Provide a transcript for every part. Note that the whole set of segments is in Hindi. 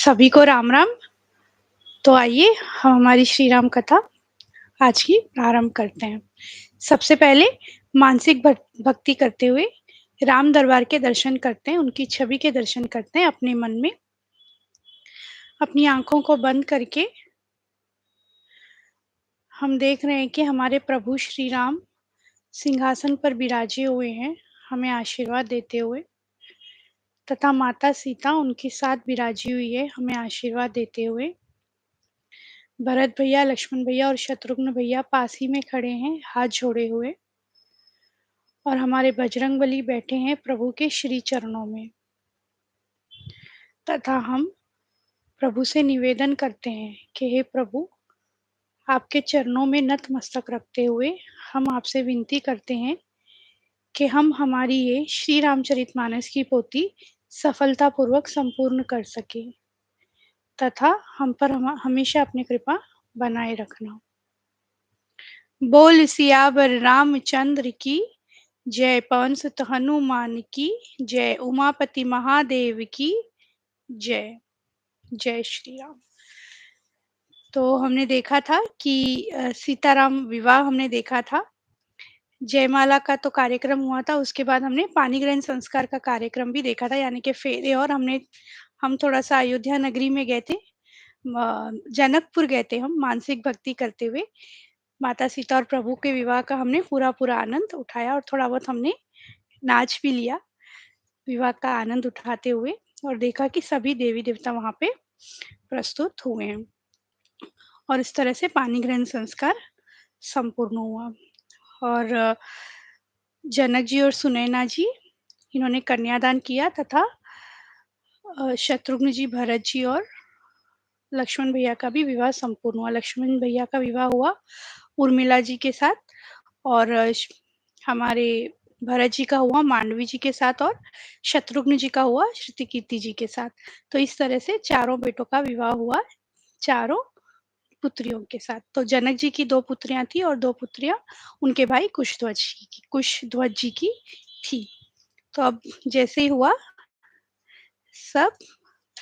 सभी को राम राम। तो आइए हम हमारी श्री राम कथा आज की प्रारंभ करते हैं। सबसे पहले मानसिक भक्ति करते हुए राम दरबार के दर्शन करते हैं, उनकी छवि के दर्शन करते हैं अपने मन में। अपनी आँखों को बंद करके हम देख रहे हैं कि हमारे प्रभु श्री राम सिंहासन पर विराजे हुए हैं, हमें आशीर्वाद देते हुए, तथा माता सीता उनके साथ विराजी हुई है, हमें आशीर्वाद देते हुए। भरत भैया, लक्ष्मण भैया और शत्रुघ्न भैया पास ही में खड़े हैं, हाथ जोड़े हुए। और हमारे बजरंगबली बैठे हैं प्रभु के श्री चरणों में। तथा हम प्रभु से निवेदन करते हैं कि हे प्रभु, आपके चरणों में नतमस्तक रखते हुए हम आपसे विनती करते हैं कि हम हमारी ये श्री रामचरितमानस की पोथी सफलतापूर्वक संपूर्ण कर सके, तथा हम पर हमेशा अपनी कृपा बनाए रखना। बोल सियावर रामचंद्र की जय, पवन सुत हनुमान की जय, उमापति महादेव की जय। जय श्री राम। तो हमने देखा था कि सीताराम विवाह हमने देखा था। जयमाला का तो कार्यक्रम हुआ था, उसके बाद हमने पानी ग्रहण संस्कार का कार्यक्रम भी देखा था, यानी कि फेरे। और हम थोड़ा-सा अयोध्या नगरी में गए थे, जनकपुर गए थे हम मानसिक भक्ति करते हुए। माता सीता और प्रभु के विवाह का हमने पूरा-पूरा आनंद उठाया और थोड़ा बहुत हमने नाच भी लिया, विवाह का आनंद उठाते हुए, और देखा कि सभी देवी-देवता वहाँ पे प्रस्तुत हुए हैं। और इस तरह से पानी ग्रहण संस्कार संपूर्ण हुआ। और जनक जी और सुनैना जी, इन्होंने कन्यादान किया, तथा शत्रुघ्न जी, भरत जी और लक्ष्मण भैया का भी विवाह संपूर्ण हुआ। लक्ष्मण भैया का विवाह हुआ उर्मिला जी के साथ, और हमारे भरत जी का हुआ मांडवी जी के साथ, और शत्रुघ्न जी का हुआ श्रुतिकीर्ति जी के साथ। तो इस तरह से चारों बेटों का विवाह हुआ, चारों पुत्रियों के साथ। तो जनक जी की 2 पुत्रियाँ थी और 2 पुत्रियाँ उनके भाई कुशध्वज जी की थी। तो अब जैसे ही हुआ सब,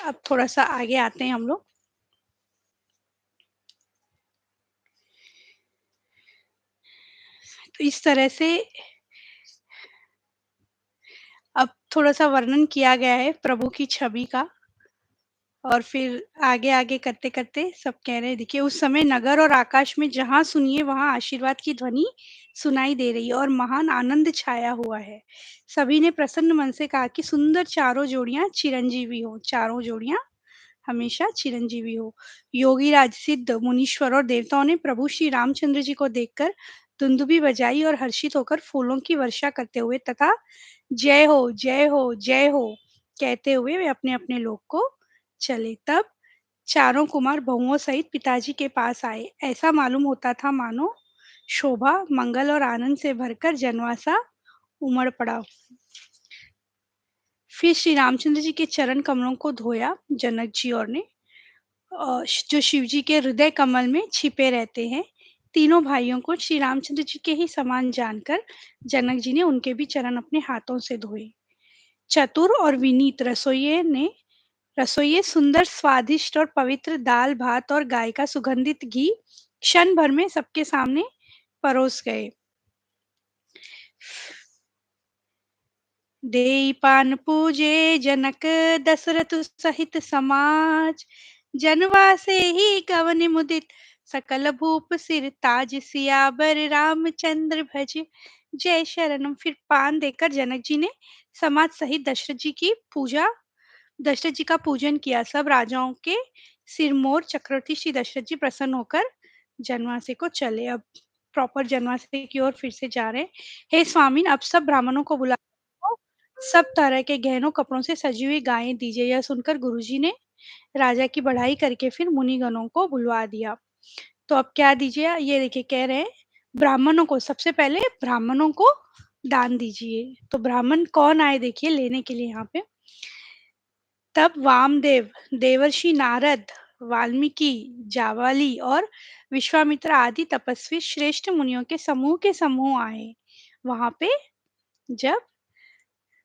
अब थोड़ा-सा आगे आते हैं हम लोग। तो इस तरह से अब थोड़ा-सा वर्णन किया गया है प्रभु की छवि का। और फिर आगे-आगे करते-करते सब कह रहे हैं, देखिए उस समय नगर और आकाश में जहाँ सुनिए वहाँ आशीर्वाद की ध्वनि सुनाई दे रही है और महान आनंद छाया हुआ है। सभी ने प्रसन्न मन से कहा कि सुंदर चारों जोड़ियाँ चिरंजीवी हो, चारों जोड़ियाँ हमेशा चिरंजीवी हो। योगी राज, सिद्ध, मुनीश्वर और देवताओं ने प्रभु श्री रामचंद्र जी को देखकर दुंदुभी बजाई और हर्षित होकर फूलों की वर्षा करते हुए तथा जय हो, जय हो, जय हो कहते हुए वे अपने-अपने लोक को चले। तब चारों कुमार बहुओं सहित पिताजी के पास आए। ऐसा मालूम होता था मानो शोभा, मंगल और आनंद से भरकर जनवासा उमड़ पड़ा। फिर श्री रामचंद्र जी के चरण कमलों को धोया जनक जी और ने, जो शिव जी के हृदय कमल में छिपे रहते हैं। तीनों भाइयों को श्री रामचंद्र जी के ही समान जानकर जनक जी ने उनके भी चरण अपने हाथों से धोए। चतुर और विनीत रसोइये सुंदर, स्वादिष्ट और पवित्र दाल भात और गाय का सुगंधित घी क्षण भर में सबके सामने परोस गए। देई पान पूजे जनक दशरथ सहित समाज, जनवासे ही गवन मुदित सकल भूप सिर ताज, सियावर रामचंद्र भज जय शरणम। फिर पान देकर जनक जी ने समाज सहित दशरथ जी का पूजन किया। सब राजाओं के सिरमौर चक्रवर्ती श्री दशरथ जी प्रसन्न होकर जनवासे को चले। अब प्रॉपर जनवासे की ओर फिर से जा रहे हैं। हे स्वामिन, अब सब ब्राह्मणों को बुला, सब तरह के गहनों कपड़ों से सजी हुई गायें दीजिए। यह सुनकर गुरुजी ने राजा की बढ़ाई करके फिर मुनिगणों को बुलवा दिया। तो अब क्या दीजिए, ये देखिए कह रहे हैं ब्राह्मणों को, सबसे पहले ब्राह्मणों को दान दीजिए। तो ब्राह्मण कौन आए देखिए लेने के लिए यहाँ पे। तब वामदेव, देवर्षि नारद, वाल्मीकि, जावाली और विश्वामित्र आदि तपस्वी श्रेष्ठ मुनियों के समूह आए वहां पे, जब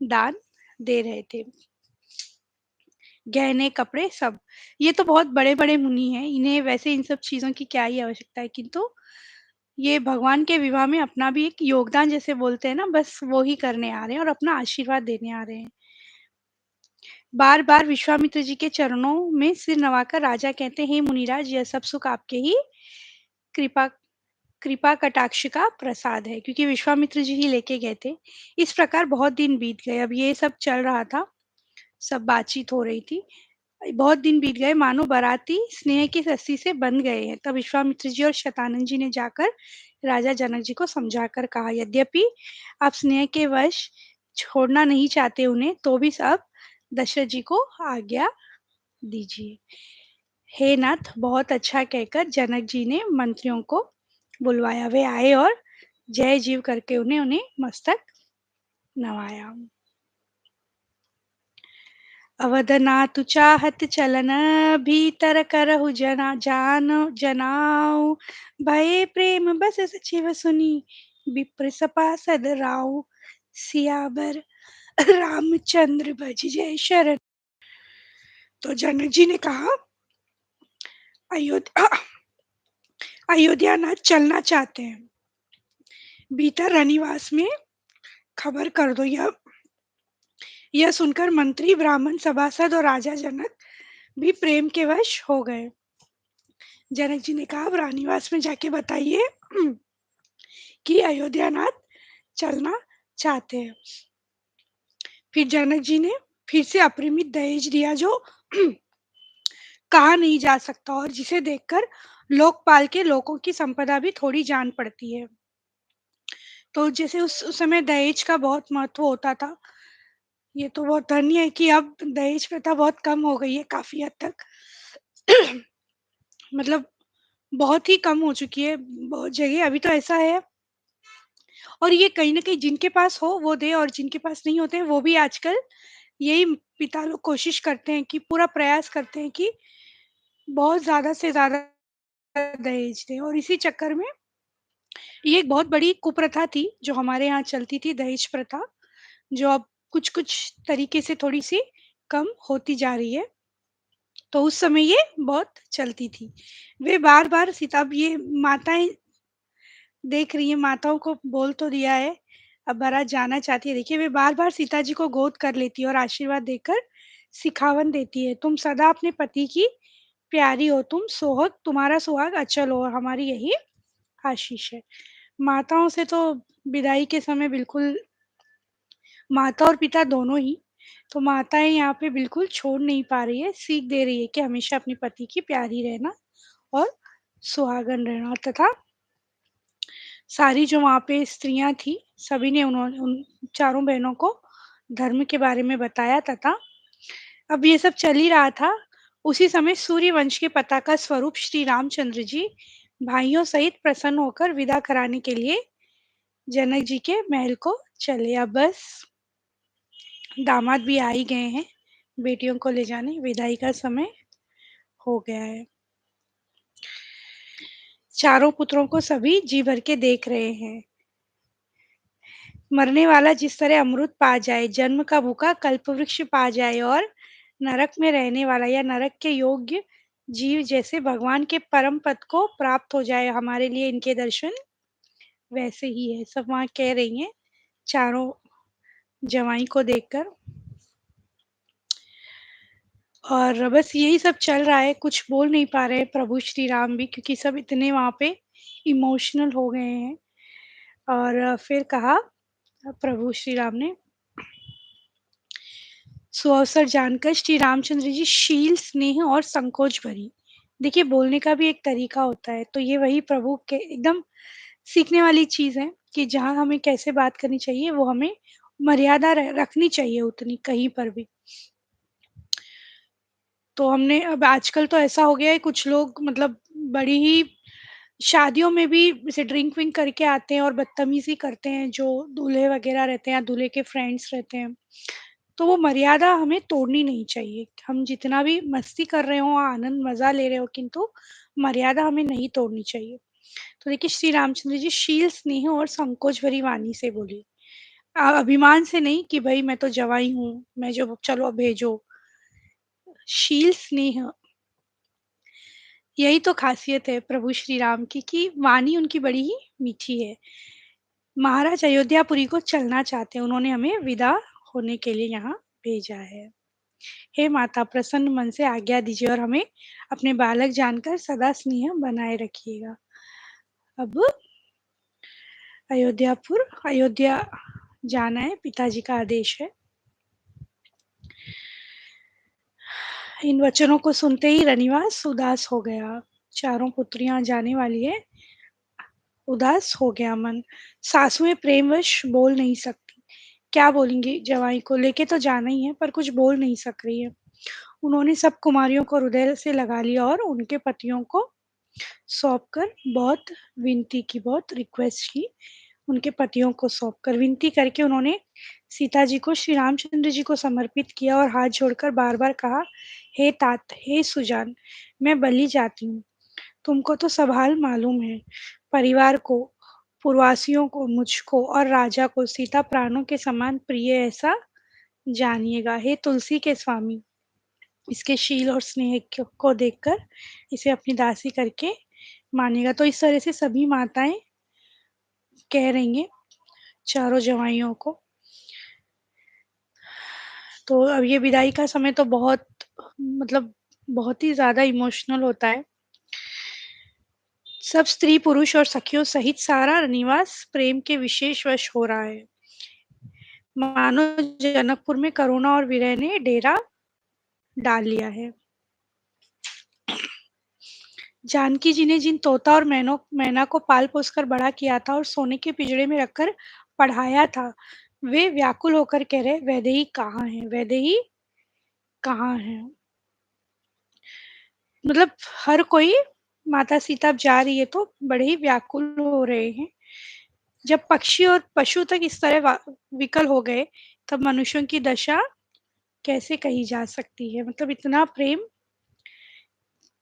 दान दे रहे थे। गहने, कपड़े सब। ये तो बहुत बड़े-बड़े मुनि हैं, इन्हें वैसे इन सब चीज़ों की क्या ही आवश्यकता है, किंतु ये भगवान के विवाह में अपना भी एक योगदान जैसे बोलते हैं ना, बस वो ही करने आ रहे हैं और अपना आशीर्वाद देने आ रहे हैं। बार-बार विश्वामित्र जी के चरणों में सिर नवाकर राजा कहते हैं, "हे मुनिराज, यह सब सुख आपके ही कृपा कृपा कटाक्ष का प्रसाद है", क्योंकि विश्वामित्र जी ही लेके गए थे। इस प्रकार बहुत दिन बीत गए, अब ये सब चल रहा था, सब बातचीत हो रही थी। बहुत दिन बीत गए, मानो बाराती स्नेह की रस्सी से बंध गए हैं। तब विश्वामित्र जी और शतानंद जी ने जाकर राजा जनक जी को समझाकर कहा, यद्यपि आप स्नेह के वश छोड़ना नहीं चाहते उन्हें, तो भी अब दशरथ जी को आज्ञा दीजिए। हे नाथ, बहुत अच्छा कहकर जनक जी ने मंत्रियों को बुलवाया। वे आए और जय जीव करके उन्हें उन्हें मस्तक नवाया। अवदनातु चाहत चलन भीतर करहु जनाऊ भये प्रेम बस सचिव सुनी विप्र सपासद राऊ सियाबर रामचंद्र भज जय शरण। तो जनक जी ने कहा, अयोध्या अयोध्या नाथ चलना चाहते हैं, भीतर रनिवास में खबर कर दो। यह सुनकर मंत्री, ब्राह्मण, सभासद और राजा जनक भी प्रेम के वश हो गए। जनक जी ने कहा, अब रानीवास में जाके बताइए कि अयोध्यानाथ चलना चाहते हैं। फिर जनक जी ने फिर से अपरिमित दहेज दिया, जो कहा नहीं जा सकता और जिसे देखकर लोकपाल के लोगों की संपदा भी थोड़ी जान पड़ती है। तो जैसे उस समय दहेज का बहुत महत्व होता था, ये तो बहुत धन्य है कि अब दहेज प्रथा बहुत कम हो गई है काफी हद तक। मतलब बहुत ही कम हो चुकी है बहुत जगह। अभी तो ऐसा है, और ये कहीं न कहीं जिनके पास हो वो दे, और जिनके पास नहीं होते हैं वो भी आजकल यही पिता लोग कोशिश करते हैं कि पूरा प्रयास करते हैं कि बहुत ज़्यादा से ज़्यादा दहेज दें, और इसी चक्कर में ये एक बहुत बड़ी कुप्रथा थी जो हमारे यहाँ चलती थी, दहेज प्रथा, जो अब कुछ-कुछ तरीके से थोड़ी-सी कम होती जा रही है। तो उस समय ये बहुत चलती थी। वे बार-बार सीता, अब ये माताएँ देख रही हैं, माताओं को बोल तो दिया है, अब बारात जाना चाहती है। देखिए, वे बार-बार सीता जी को गोद कर लेती है और आशीर्वाद देकर सिखावन देती है, "तुम सदा अपने पति की प्यारी हो, तुम्हारा सुहाग अचल हो, और हमारी यही आशीष है।" माताओं से तो विदाई के समय बिल्कुल, माता और पिता दोनों ही, तो माताएँ यहाँ पे बिल्कुल छोड़ नहीं पा रही है, सीख दे रही है कि हमेशा अपने पति की प्यारी रहना और सुहागन रहना, तथा सारी जो वहाँ पे स्त्रियाँ थी, सभी ने उन्होंने उन चारों बहनों को धर्म के बारे में बताया, तथा अब ये सब चल ही रहा था। उसी समय सूर्यवंश के पताका स्वरूप श्री रामचंद्र जी भाइयों सहित प्रसन्न होकर विदा कराने के लिए जनक जी के महल को चले। अब बस दामाद भी आ ही गए हैं, बेटियों को ले जाने, विदाई का समय हो गया है। चारों पुत्रों को सभी जी भर के देख रहे हैं। मरने वाला जिस तरह अमृत पा जाए, जन्म का भूखा कल्पवृक्ष पा जाए, और नरक में रहने वाला या नरक के योग्य जीव जैसे भगवान के परम पद को प्राप्त हो जाए हमारे लिए इनके दर्शन, वैसे ही है। सब वहाँ कह रही हैं, चारों जवाई को देखकर। और बस यही सब चल रहा है, कुछ बोल नहीं पा रहे हैं प्रभु श्री राम भी, क्योंकि सब इतने वहाँ पे इमोशनल हो गए हैं। और फिर कहा प्रभु श्री राम ने, सुअवसर जानकर श्री रामचंद्र जी शील, स्नेह और संकोच भरी। देखिए, बोलने का भी एक तरीका होता है, तो ये वही प्रभु के एकदम सीखने वाली चीज़ है कि जहाँ हमें कैसे बात करनी चाहिए, वो हमें मर्यादा रखनी चाहिए उतनी कहीं पर भी। तो हमने अब आजकल तो ऐसा हो गया है, कुछ लोग मतलब बड़ी ही शादियों में भी जैसे ड्रिंक विंक करके आते हैं और बदतमीज़ी करते हैं, जो दूल्हे वगैरह रहते हैं या दूल्हे के फ्रेंड्स रहते हैं। तो वो मर्यादा हमें तोड़नी नहीं चाहिए। हम जितना भी मस्ती कर रहे हो, आनंद मज़ा ले रहे हो, किंतु मर्यादा हमें नहीं तोड़नी चाहिए। तो देखिए, श्री रामचंद्र जी शील, स्नेह और संकोच भरी वाणी से बोले। अभिमान से नहीं कि भई मैं तो जवाई हूँ, मैं जो चलो अब भेजो। शील स्नेह, यही तो ख़ासियत है प्रभु श्री राम की कि वाणी उनकी बड़ी ही मीठी है। महाराज अयोध्यापुरी को चलना चाहते हैं, उन्होंने हमें विदा होने के लिए यहाँ भेजा है। हे माता प्रसन्न मन से आज्ञा दीजिए और हमें अपने बालक जानकर सदा स्नेह बनाए रखिएगा। अब अयोध्या जाना है, पिताजी का आदेश है। इन वचनों को सुनते ही रनिवास उदास हो गया। चारों पुत्रियां जाने वाली है, उदास हो गया मन। सासुएं प्रेमवश बोल नहीं सकती। क्या बोलेंगी जवाई को, लेके तो जाना ही है पर कुछ बोल नहीं सक रही है। उन्होंने सब कुमारियों को हृदय से लगा लिया और उनके पतियों को सौंप कर बहुत विनती की, बहुत रिक्वेस्ट की। उनके पतियों को सौंप कर विनती करके उन्होंने सीता जी को श्री रामचंद्र जी को समर्पित किया और हाथ जोड़कर बार-बार कहा, हे तात, हे सुजान, मैं बलि जाती हूँ। तुमको तो सब हाल मालूम है। परिवार को, पूर्ववासियों को, मुझको और राजा को सीता प्राणों के समान प्रिय ऐसा जानिएगा। हे तुलसी के स्वामी, इसके शील और स्नेह को देखकर इसे अपनी दासी करके मानिएगा। तो इस तरह से सभी माताएं कह रही हैं चारों जवाइयों को। तो अब ये विदाई का समय तो बहुत, मतलब बहुत ही ज़्यादा इमोशनल होता है। सब स्त्री पुरुष और सखियों सहित सारा निवास प्रेम के विशेष वश हो रहा है। मानो जनकपुर में करुणा और विरह ने डेरा डाल लिया है। जानकी जी ने जिन तोता और मैना को पाल पोस कर बड़ा किया था और सोने के पिंजड़े में रखकर पढ़ाया था, वे व्याकुल होकर कह रहे, वैदेही कहाँ है, वैदेही कहाँ है। मतलब हर कोई, माता सीता अब जा रही है तो बड़े ही व्याकुल हो रहे हैं। जब पक्षी और पशु तक इस तरह विकल हो गए, तब मनुष्यों की दशा कैसे कही जा सकती है। मतलब इतना प्रेम,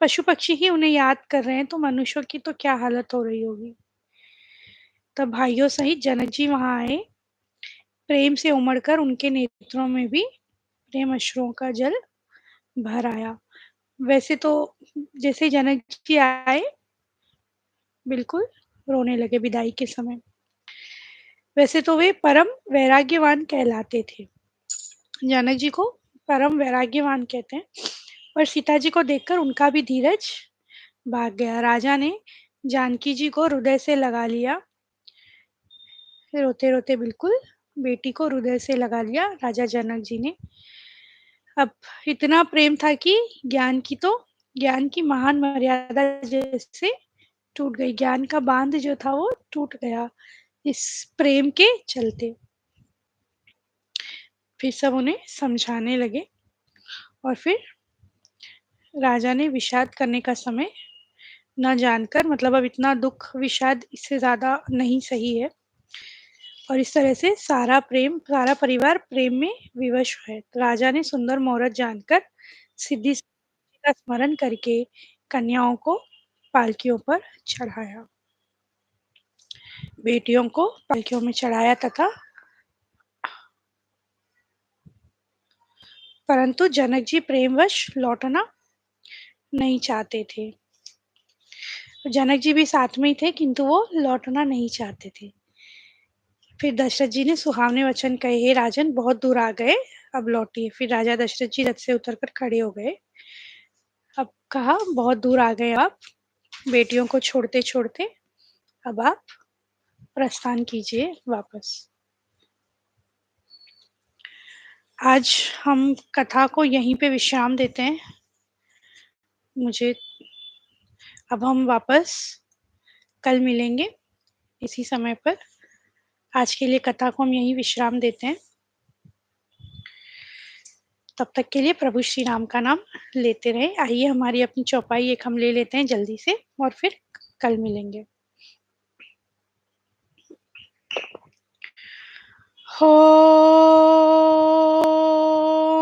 पशु पक्षी ही उन्हें याद कर रहे हैं तो मनुष्यों की तो क्या हालत हो रही होगी। तब भाइयों सहित जनक जी वहां आए। प्रेम से उमड़कर उनके नेत्रों में भी प्रेम अश्रुओं का जल भर आया। वैसे तो जैसे जनक जी आए, बिल्कुल रोने लगे विदाई के समय। वैसे तो वे परम वैराग्यवान कहलाते थे। जनक जी को परम वैराग्यवान कहते हैं। पर सीता जी को देखकर उनका भी धीरज भाग गया। राजा ने जानकी जी को हृदय से लगा लिया। रोते रोते बिल्कुल बेटी को हृदय से लगा लिया राजा जनक जी ने। अब इतना प्रेम था कि ज्ञान की महान मर्यादा जैसे टूट गई। ज्ञान का बांध जो था वो टूट गया इस प्रेम के चलते। फिर सब उन्हें समझाने लगे और फिर राजा ने विषाद करने का समय न जानकर, मतलब अब इतना दुख विषाद इससे ज़्यादा नहीं सही है। और इस तरह से सारा परिवार प्रेम में विवश है। तो राजा ने सुंदर मुहूर्त जानकर सिद्धि का स्मरण करके कन्याओं को पालकियों पर चढ़ाया, बेटियों को पालकियों में चढ़ाया तथा परंतु जनक जी प्रेमवश लौटना नहीं चाहते थे। जनक जी भी साथ में ही थे किंतु वो लौटना नहीं चाहते थे। फिर दशरथ जी ने सुहावने वचन कहे, हे राजन बहुत दूर आ गए, अब लौटिए। फिर राजा दशरथ जी रथ से उतरकर खड़े हो गए। अब कहा, बहुत दूर आ गए आप, बेटियों को छोड़ते छोड़ते अब आप प्रस्थान कीजिए वापस। आज हम कथा को यहीं पे विश्राम देते हैं। मुझे अब हम वापस कल मिलेंगे इसी समय पर। आज के लिए कथा को हम यहीं विश्राम देते हैं। तब तक के लिए प्रभु श्री राम का नाम लेते रहे। आइए हमारी अपनी चौपाई एक हम ले लेते हैं जल्दी से और फिर कल मिलेंगे। हो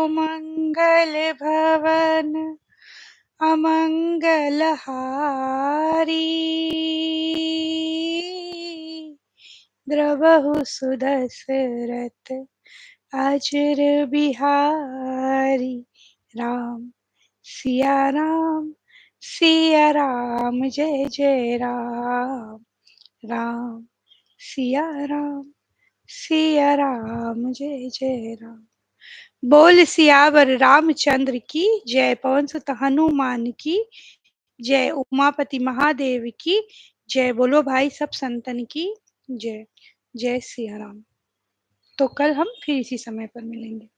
मंगल भवन अमंगल हारी, द्रवहु सुदशरथ अजर बिहारी राम। सिया राम जय जय राम, राम सिया राम जय जय राम। बोल सियावर रामचंद्र की जय, पवन सुत हनुमान की जय, उमापति महादेव की जय, बोलो भाई सब संतन की जय। जय सिया राम। तो कल हम फिर इसी समय पर मिलेंगे।